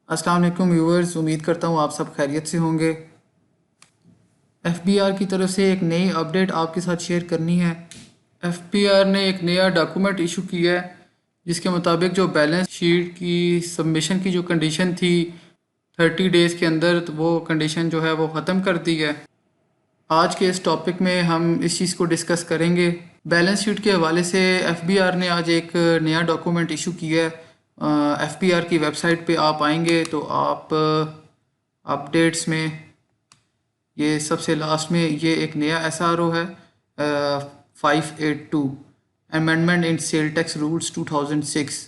अस्सलाम वालेकुम व्यूअर्स, उम्मीद करता हूँ आप सब खैरियत से होंगे। एफबीआर की तरफ से एक नई अपडेट आपके साथ शेयर करनी है। एफबीआर ने एक नया डॉक्यूमेंट इशू किया है जिसके मुताबिक जो बैलेंस शीट की सबमिशन की जो कंडीशन थी 30 डेज़ के अंदर, तो वो कंडीशन जो है वो ख़त्म कर दी है। आज के इस टॉपिक में हम इस चीज़ को डिस्कस करेंगे। बैलेंस शीट के हवाले से एफबीआर ने आज एक नया डॉक्यूमेंट इशू किया है। एफबीआर की वेबसाइट पे आप आएंगे तो आप अपडेट्स में ये सबसे लास्ट में ये एक नया एसआरओ है 582 amendment in sale tax rules 2006।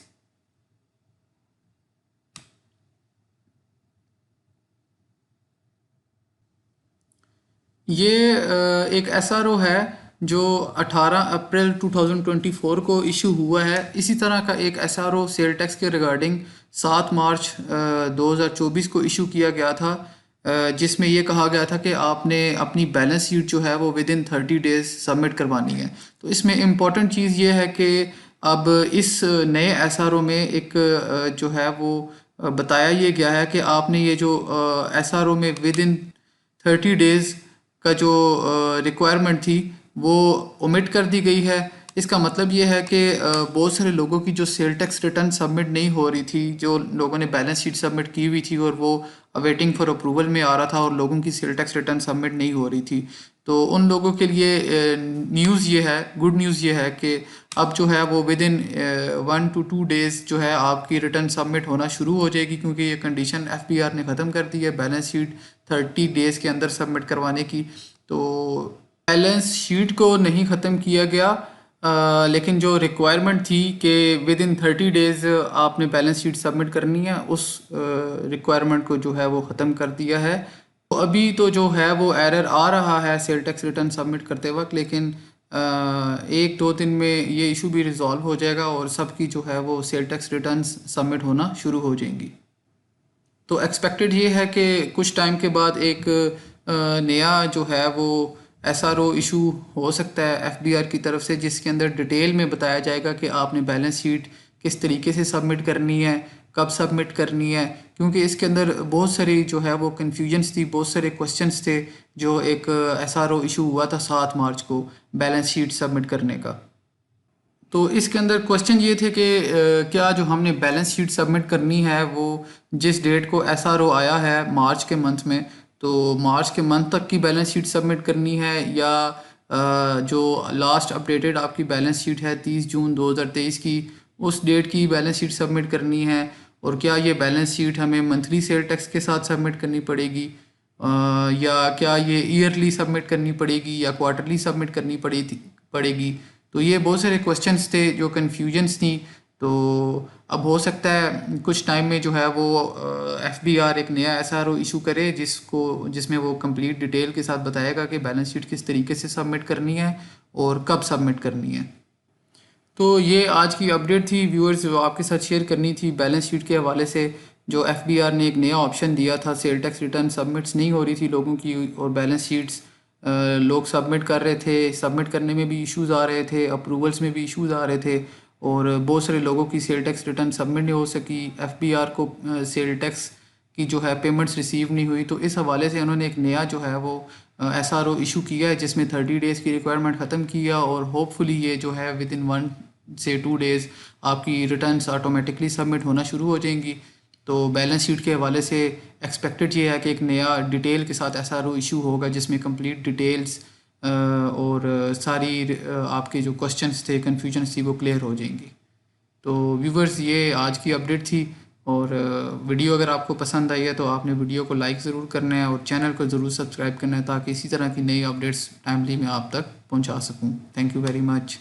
ये एक एसआरओ है जो 18 अप्रैल 2024 को इशू हुआ है। इसी तरह का एक एसआरओ सेल टैक्स के रिगार्डिंग 7 मार्च 2024 को इशू किया गया था, जिसमें ये कहा गया था कि आपने अपनी बैलेंस शीट जो है वो विद इन 30 डेज़ सबमिट करवानी है। तो इसमें इम्पॉर्टेंट चीज़ ये है कि अब इस नए एसआरओ में एक जो है वो बताया ये गया है कि आपने ये जो एसआरओ में विद इन 30 डेज़ का जो रिक्वायरमेंट थी वो ओमिट कर दी गई है। इसका मतलब ये है कि बहुत सारे लोगों की जो सेल टैक्स रिटर्न सबमिट नहीं हो रही थी, जो लोगों ने बैलेंस शीट सबमिट की हुई थी और वो वेटिंग फॉर अप्रूवल में आ रहा था और लोगों की सेल टैक्स रिटर्न सबमिट नहीं हो रही थी, तो उन लोगों के लिए न्यूज़ ये है, गुड न्यूज़ ये है कि अब जो है वो विद इन 1 to 2 डेज़ जो है आपकी रिटर्न सबमिट होना शुरू हो जाएगी, क्योंकि ये कंडीशन एफबीआर ने ख़त्म कर दी है बैलेंस शीट 30 डेज़ के अंदर सबमिट करवाने की। तो बैलेंस शीट को नहीं ख़त्म किया गया, लेकिन जो रिक्वायरमेंट थी कि विद इन 30 डेज़ आपने बैलेंस शीट सबमिट करनी है, उस रिक्वायरमेंट को जो है वो ख़त्म कर दिया है। तो अभी तो जो है वो एरर आ रहा है सेल टैक्स रिटर्न सबमिट करते वक्त, लेकिन 1-2 दिन में ये इशू भी रिजॉल्व हो जाएगा और सबकी जो है वो सेल टैक्स रिटर्न सबमिट होना शुरू हो जाएंगी। तो एक्सपेक्टेड ये है कि कुछ टाइम के बाद एक नया जो है वो एसआरओ इशू हो सकता है एफबीआर की तरफ से, जिसके अंदर डिटेल में बताया जाएगा कि आपने बैलेंस शीट किस तरीके से सबमिट करनी है, कब सबमिट करनी है, क्योंकि इसके अंदर बहुत सारी जो है वो कन्फ्यूजन्स थी, बहुत सारे क्वेश्चंस थे जो एक एसआरओ इशू हुआ था 7 मार्च को बैलेंस शीट सबमिट करने का। तो इसके अंदर क्वेश्चन ये थे कि क्या जो हमने बैलेंस शीट सबमिट करनी है वो जिस डेट को एसआरओ आया है मार्च के मंथ में, तो मार्च के मंथ तक की बैलेंस शीट सबमिट करनी है, या जो लास्ट अपडेटेड आपकी बैलेंस शीट है 30 जून 2023 की, उस डेट की बैलेंस शीट सबमिट करनी है, और क्या ये बैलेंस शीट हमें मंथली सेल टैक्स के साथ सबमिट करनी पड़ेगी, या क्या ये ईयरली सबमिट करनी पड़ेगी या क्वार्टरली सबमिट करनी पड़ेगी। तो ये बहुत सारे क्वेश्चंस थे जो कन्फ्यूजन्स थी। तो अब हो सकता है कुछ टाइम में जो है वो एफबीआर एक नया एसआरओ इशू करे जिसमें वो कंप्लीट डिटेल के साथ बताएगा कि बैलेंस शीट किस तरीके से सबमिट करनी है और कब सबमिट करनी है। तो ये आज की अपडेट थी व्यूअर्स, जो आपके साथ शेयर करनी थी बैलेंस शीट के हवाले से। जो एफबीआर ने एक नया ऑप्शन दिया था, सेल टैक्स रिटर्न सबमिट्स नहीं हो रही थी लोगों की और बैलेंस शीट्स लोग सबमिट कर रहे थे, सबमिट करने में भी इश्यूज़ आ रहे थे, अप्रूवल्स में भी इश्यूज़ आ रहे थे, और बहुत सारे लोगों की सेल टैक्स रिटर्न सबमिट नहीं हो सकी, एफबीआर को सेल टैक्स की जो है पेमेंट्स रिसीव नहीं हुई। तो इस हवाले से उन्होंने एक नया जो है वो एसआरओ इशू किया है जिसमें 30 डेज़ की रिक्वायरमेंट ख़त्म किया, और होपफुली ये जो है विद इन 1 से 2 डेज़ आपकी रिटर्न्स ऑटोमेटिकली सबमिट होना शुरू हो जाएंगी। तो बैलेंस शीट के हवाले से एक्सपेक्टेड ये है कि एक नया डिटेल के साथ एसआरओ इशू होगा जिसमें कंप्लीट डिटेल्स और सारी आपके जो क्वेश्चंस थे, कन्फ्यूजन्स थी, वो क्लियर हो जाएंगी। तो व्यूवर्स, ये आज की अपडेट थी, और वीडियो अगर आपको पसंद आई है तो आपने वीडियो को लाइक ज़रूर करना है और चैनल को ज़रूर सब्सक्राइब करना है ताकि इसी तरह की नई अपडेट्स टाइमली मैं आप तक पहुंचा सकूं। Thank you very much.